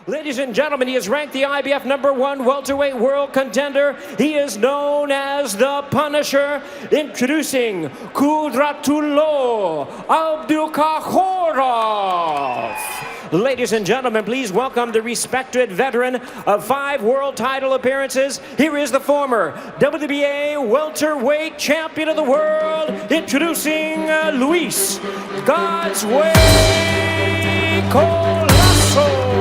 Ladies and gentlemen, he is ranked the IBF #1 welterweight world contender. He is known as the Punisher. Introducing Kudratillo Abdukakhorov. Ladies and gentlemen, please welcome the respected veteran of 5 world title appearances. Here is the former WBA welterweight champion of the world, introducing Luis God's Way Collazo.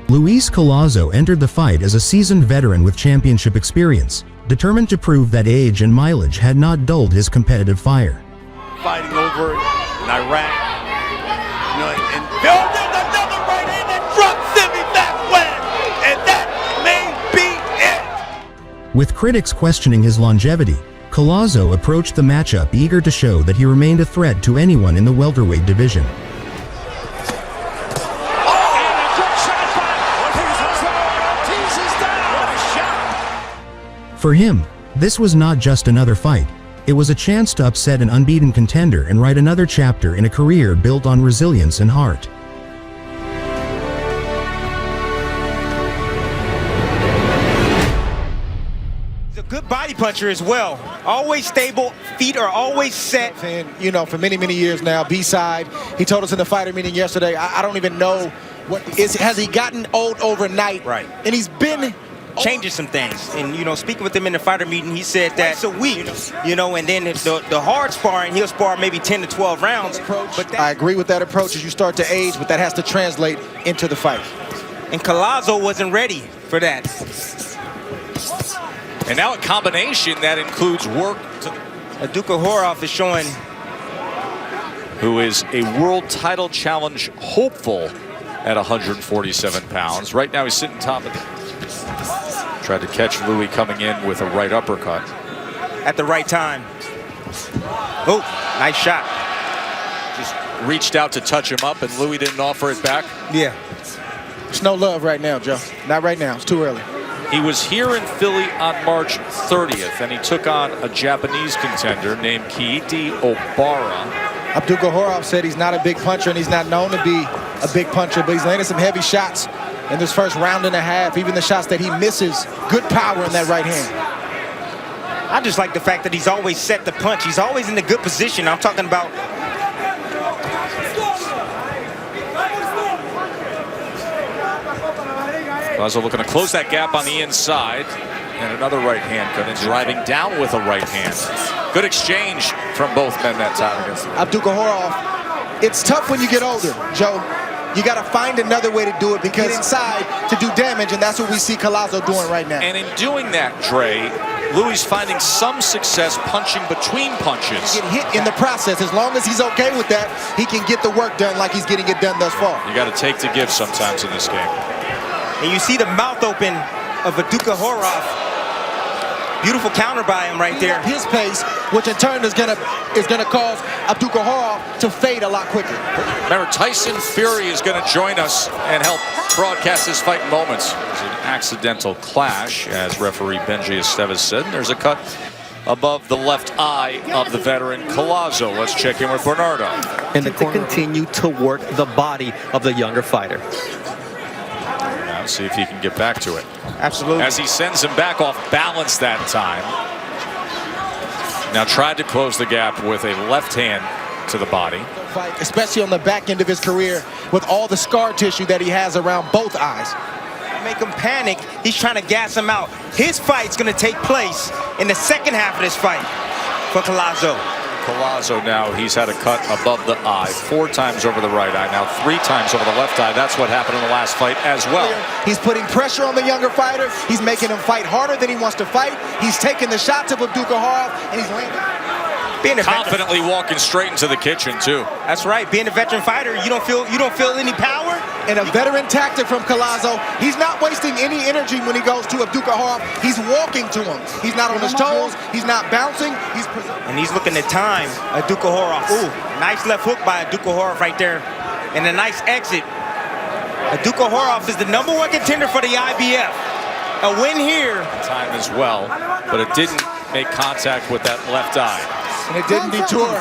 Luis Collazo entered the fight as a seasoned veteran with championship experience, determined to prove that age and mileage had not dulled his competitive fire. Fighting over in Iraq, and there's another right hand that drops Simi that way, and that may be it. With critics questioning his longevity, Collazo approached the matchup eager to show that he remained a threat to anyone in the welterweight division. For him, this was not just another fight. It was a chance to upset an unbeaten contender and write another chapter in a career built on resilience and heart. He's a good body puncher as well. Always stable, feet are always set. And, you know, for many, many years now, B-side, he told us in the fighter meeting yesterday, I don't even know has he gotten old overnight? Right. And he's been changing some things, and speaking with him in the fighter meeting, he said that it's a week, and then the hard sparring, he'll spar maybe 10 to 12 rounds. But I agree with that approach as you start to age, but that has to translate into the fight. And Collazo wasn't ready for that. And now a combination that includes work. Abdukakhorov is showing who is a world title challenge hopeful at 147 pounds. Right now he's sitting top of the. Tried to catch Louis coming in with a right uppercut. At the right time. Oh, nice shot. Just reached out to touch him up, and Louis didn't offer it back. Yeah. There's no love right now, Joe. Not right now. It's too early. He was here in Philly on March 30th, and he took on a Japanese contender named Keiti Obara. Abdukakhorov said he's not a big puncher, and he's not known to be a big puncher, but he's landed some heavy shots in this first round and a half. Even the shots that he misses, good power in that right hand. I just like the fact that he's always set the punch. He's always in a good position. I'm talking about. Collazo looking to close that gap on the inside. And another right hand cut in, driving down with a right hand. Good exchange from both men that time against Abdukakhorov, it's tough when you get older, Joe. You got to find another way to do it because inside to do damage, and that's what we see Collazo doing right now. And in doing that, Dre, Louis finding some success punching between punches. Get hit in the process. As long as he's okay with that, he can get the work done like he's getting it done thus far. You got to take to give sometimes in this game. And you see the mouth open of Abdukakhorov. Beautiful counter by him right there. His pace, which in turn is gonna cause Abdukakhorov to fade a lot quicker. Remember, Tyson Fury is going to join us and help broadcast this fight in moments. There's an accidental clash, as referee Benji Estevez said. And there's a cut above the left eye of the veteran Collazo. Let's check in with Bernardo. And to continue to work the body of the younger fighter. Now see if he can get back to it. Absolutely. As he sends him back off balance that time. Now tried to close the gap with a left hand to the body. Especially on the back end of his career with all the scar tissue that he has around both eyes. Make him panic. He's trying to gas him out. His fight's going to take place in the second half of this fight for Collazo. Collazo now, he's had a cut above the eye 4 times over the right eye, now 3 times over the left eye. That's what happened in the last fight as well. He's putting pressure on the younger fighter. He's making him fight harder than he wants to fight. He's taking the shots of Abdukakhorov, and he's landing. Confidently walking straight into the kitchen too. That's right. Being a veteran fighter, you don't feel any power. And a veteran tactic from Collazo. He's not wasting any energy when he goes to Abdukakhorov. He's walking to him. He's not on his toes. He's not bouncing. And he's looking at time. Abdukakhorov. Ooh, nice left hook by Abdukakhorov right there. And a nice exit. Abdukakhorov is the #1 contender for the IBF. A win here. Time as well, but it didn't make contact with that left eye. And it didn't detour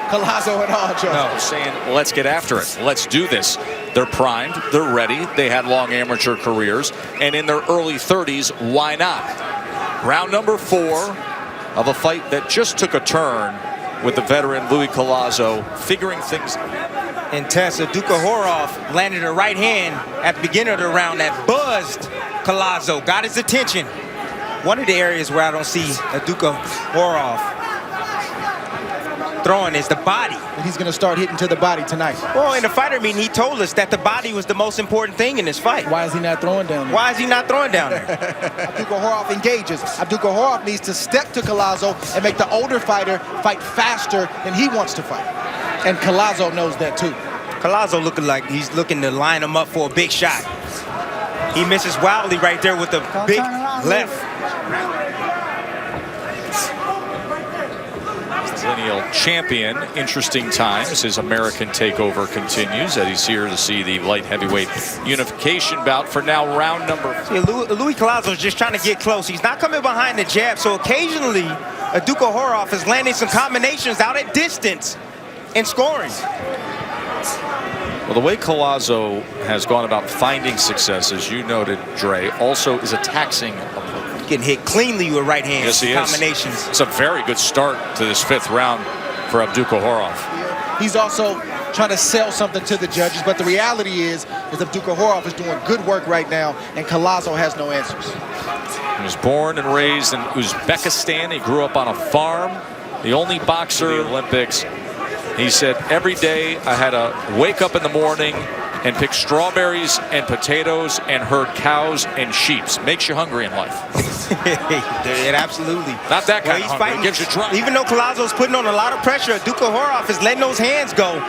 Collazo at all, Joe. No, saying, let's get after it. Let's do this. They're primed, they're ready, they had long amateur careers, and in their early 30s, why not? Round number 4 of a fight that just took a turn with the veteran Louis Collazo figuring things. And Abdukakhorov landed a right hand at the beginning of the round that buzzed Collazo, got his attention. One of the areas where I don't see Abdukakhorov throwing is the body. And he's going to start hitting to the body tonight. Well, in the fighter meeting, he told us that the body was the most important thing in this fight. Why is he not throwing down there? Why is he not throwing down there? Abdukakhorov engages. Abdukakhorov needs to step to Collazo and make the older fighter fight faster than he wants to fight. And Collazo knows that too. Collazo looking like he's looking to line him up for a big shot. He misses wildly right there with the big left. Lineal champion, interesting times. His American takeover continues as he's here to see the light heavyweight unification bout. For now, round number. See, Louis Collazo is just trying to get close. He's not coming behind the jab, so occasionally Abdukakhorov is landing some combinations out at distance and scoring. Well, the way Collazo has gone about finding success, as you noted, Dre, also is a taxing approach. Getting hit cleanly with right hand combinations. It's a very good start to this 5th round for Abdukakhorov. He's also trying to sell something to the judges, but the reality is Abdukakhorov is doing good work right now, and Collazo has no answers. He was born and raised in Uzbekistan. He grew up on a farm. The only boxer in the Olympics. He said, every day I had to wake up in the morning and pick strawberries and potatoes and herd cows and sheep. Makes you hungry in life. Absolutely. Not that kind of hungry. It gives you drive. Even though Collazo's putting on a lot of pressure, Abdukakhorov is letting those hands go.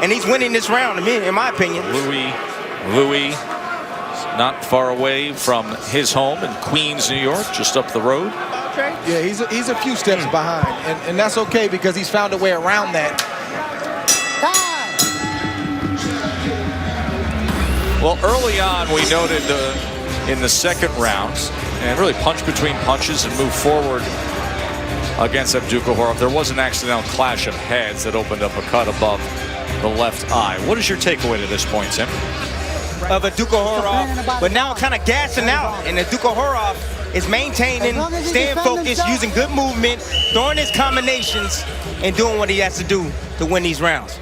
And he's winning this round, in my opinion. Louis, not far away from his home in Queens, New York, just up the road. Yeah, he's a few steps behind, and that's okay because he's found a way around that. Well, early on, we noted in the 2nd round, and really punch between punches and move forward against Abdukakhorov. There was an accidental clash of heads that opened up a cut above the left eye. What is your takeaway to this point, Tim? Of Abdukakhorov, but now kind of gassing out, and Abdukakhorov is maintaining, staying focused, using good movement, throwing his combinations, and doing what he has to do to win these rounds.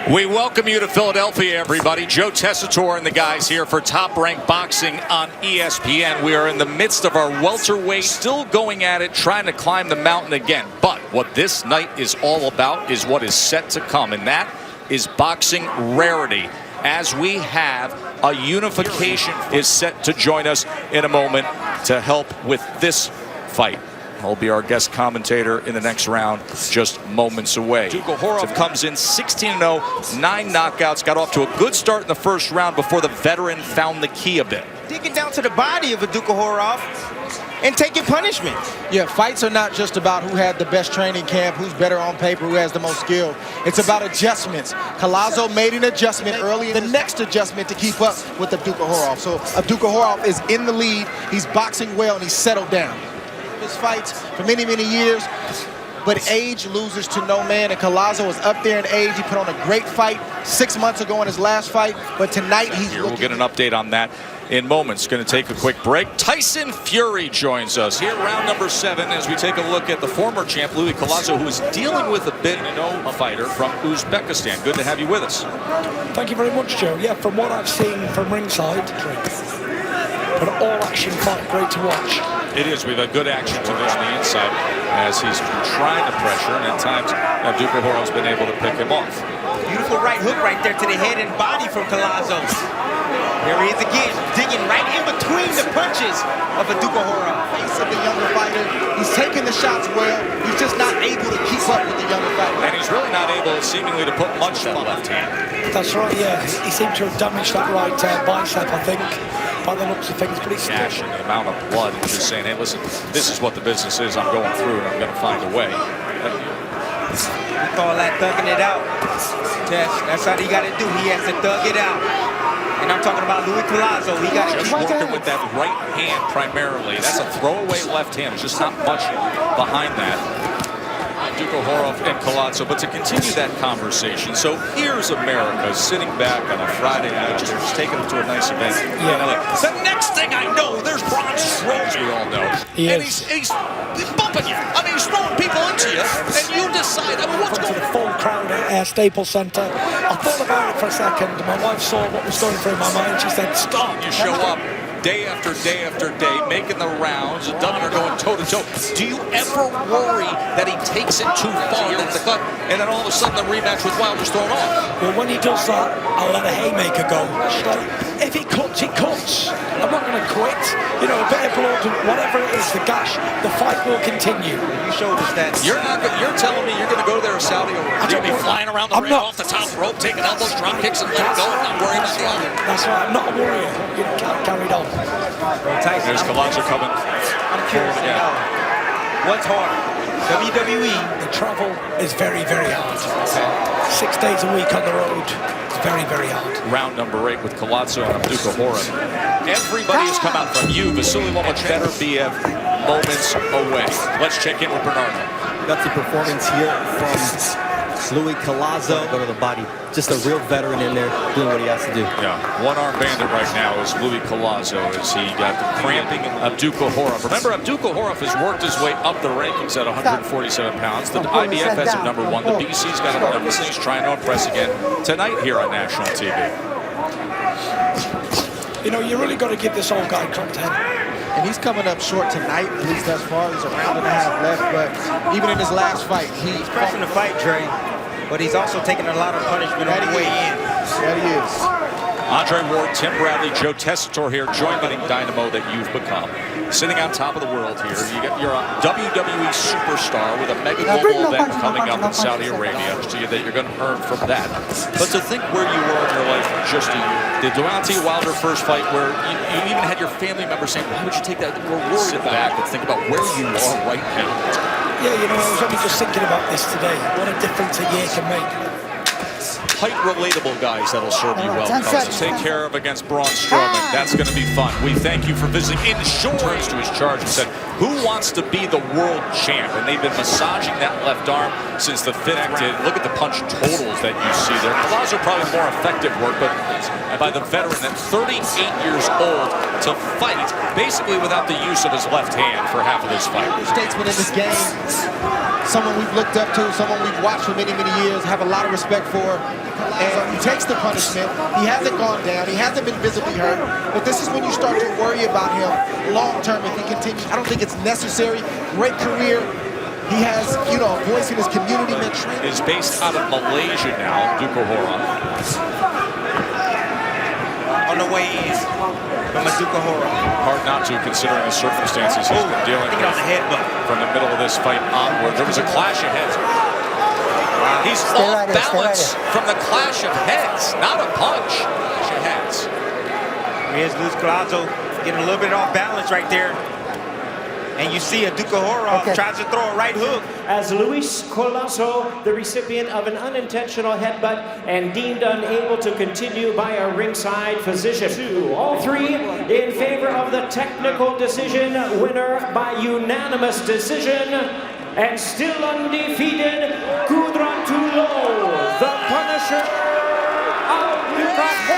We welcome you to Philadelphia, everybody. Joe Tessitore and the guys here for Top Rank Boxing on ESPN. We are in the midst of our welterweight, still going at it, trying to climb the mountain again. But what this night is all about is what is set to come, and that is boxing rarity. As we have a unification is set to join us in a moment to help with this fight. He'll be our guest commentator in the next round, just moments away. Abdukakhorov comes in 16-0, 9 knockouts, got off to a good start in the 1st round before the veteran found the key a bit. Digging down to the body of Abdukakhorov and taking punishment. Yeah, fights are not just about who had the best training camp, who's better on paper, who has the most skill. It's about adjustments. Collazo made an adjustment early, the next adjustment to keep up with Abdukakhorov. So Abdukakhorov is in the lead, he's boxing well, and he's settled down. His fights for many years, but age loses to no man, and Collazo is up there in age. He put on a great fight 6 months ago in his last fight, but tonight he's looking. We'll get an update on that in moments. Going to take a quick break. Tyson Fury joins us here, round number 7, as we take a look at the former champ Louis Collazo, who is dealing with a bit a fighter from Uzbekistan. Good to have you with us. Thank you very much, Joe. Yeah, from what I've seen from ringside, an all-action fight, great to watch. It is. We've had good action to this on the inside as he's trying to pressure, and at times Abdukakhorov's been able to pick him off. Beautiful right hook right there to the head and body from Collazo. There he is again, digging right in between the punches of Abdukakhorov. Face of the younger fighter. He's taking the shots well. He's just not able to keep up with the younger fighter. And he's really not able, seemingly, to put much on the left hand. That's right, yeah. He seemed to have damaged that right bicep, I think, by the looks of things. But he's gash and the amount of blood, and just saying, hey, listen, this is what the business is. I'm going through, and I'm going to find a way. We call that thugging it out. That's how he got to do. He has to thug it out. And I'm talking about Luis Collazo. He got Just working with that right hand primarily. That's a throwaway left hand. There's just not much behind that. Abdukakhorov and Collazo, but to continue that conversation, so here's America sitting back on a Friday night, just taking them to a nice event. The next thing I know, there's Braun Strowman, we all know, and he's bumping you. I mean, he's throwing people into you, and you decide, I mean, what's going on? The full crowd at Staples Center. I thought about it for a second. My wife saw what was going through my mind. She said, stop. You show up day after day after day, making the rounds, and Duggan are going toe-to-toe. Do you ever worry that he takes it too far, that's the cut, and then all of a sudden the rematch with Wilder's thrown off? Well, when he does that, I'll let a haymaker go. If he cuts, he cuts. I'm not going to quit. You know, a bit of blood, whatever it is, the gash, the fight will continue. You showed us that. You're telling me you're going to go there, Saudi Arabia? You'll be flying around the ring off the top rope, taking elbows, drop kicks, and letting go, and not worrying about the other. That's right. I'm not a warrior. You know, carried on. There's Collazo coming. I'm curious to know what's harder, WWE. The travel is very, very hard. 6 days a week on the road. It's very, very hard. Round number 8 with Collazo and Abdukakhorov. Everybody has come out from you. Vasily Lomachenko moments away. Let's check in with Bernardo. That's the performance here from Luis Collazo. Go to the body. Just a real veteran in there doing what he has to do. Yeah, one-arm bandit right now is Luis Collazo as he got the cramping Abdukakhorov. Remember, Abdukakhorov has worked his way up the rankings at 147 pounds. The IBF has him #1. The BC's got him #1. He's trying to impress again tonight here on national TV. You know, you really got to give this old guy content. And he's coming up short tonight, at least thus far. There's a round and a half left, but even in his last fight, He's pressing the fight, Dre, but he's also taking a lot of punishment on the way in. That he is. Andre Ward, Tim Bradley, Joe Tessitore here, joining Dynamo that you've become. Sitting on top of the world here, you're a WWE superstar with a mega global event coming up in Saudi Arabia, so that you're going to earn from that. But to think where you were in your life in just a year, the Deontay Wilder first fight where you even had your family members saying, why would you take that? We're worried. Sit back and think about where you are right now. Yeah, you know, I was only just thinking about this today. What a difference a year can make. Height relatable guys that'll serve you well. To take care of against Braun Strowman. That's going to be fun. We thank you for visiting. Turns to his charge and said, who wants to be the world champ? And they've been massaging that left arm since the fifth did. Look at the punch totals that you see there. Collazo probably more effective work, but by the veteran at 38 years old to fight basically without the use of his left hand for half of this fight. Statesman in this game, someone we've looked up to, someone we've watched for many, many years, have a lot of respect for. And he takes the punishment. He hasn't gone down. He hasn't been visibly hurt. But this is when you start to worry about him long term if he continues. I don't think it's necessary. Great career. He has, you know, a voice in his community. Is based out of Malaysia now, Abdukakhorov. On the way in from Abdukakhorov. Hard not to, considering the circumstances he's been dealing with from the middle of this fight onward. There was a clash of heads. Wow. He's off balance from the clash of heads, not a punch. Clash of heads. Here's Luis Collazo getting a little bit off balance right there. And you see Abdukakhorov tries to throw a right hook. As Luis Collazo, the recipient of an unintentional headbutt and deemed unable to continue by a ringside physician. All three in favor of the technical decision, winner by unanimous decision. And still undefeated, Kudratillo, the Punisher Abdukakhorov.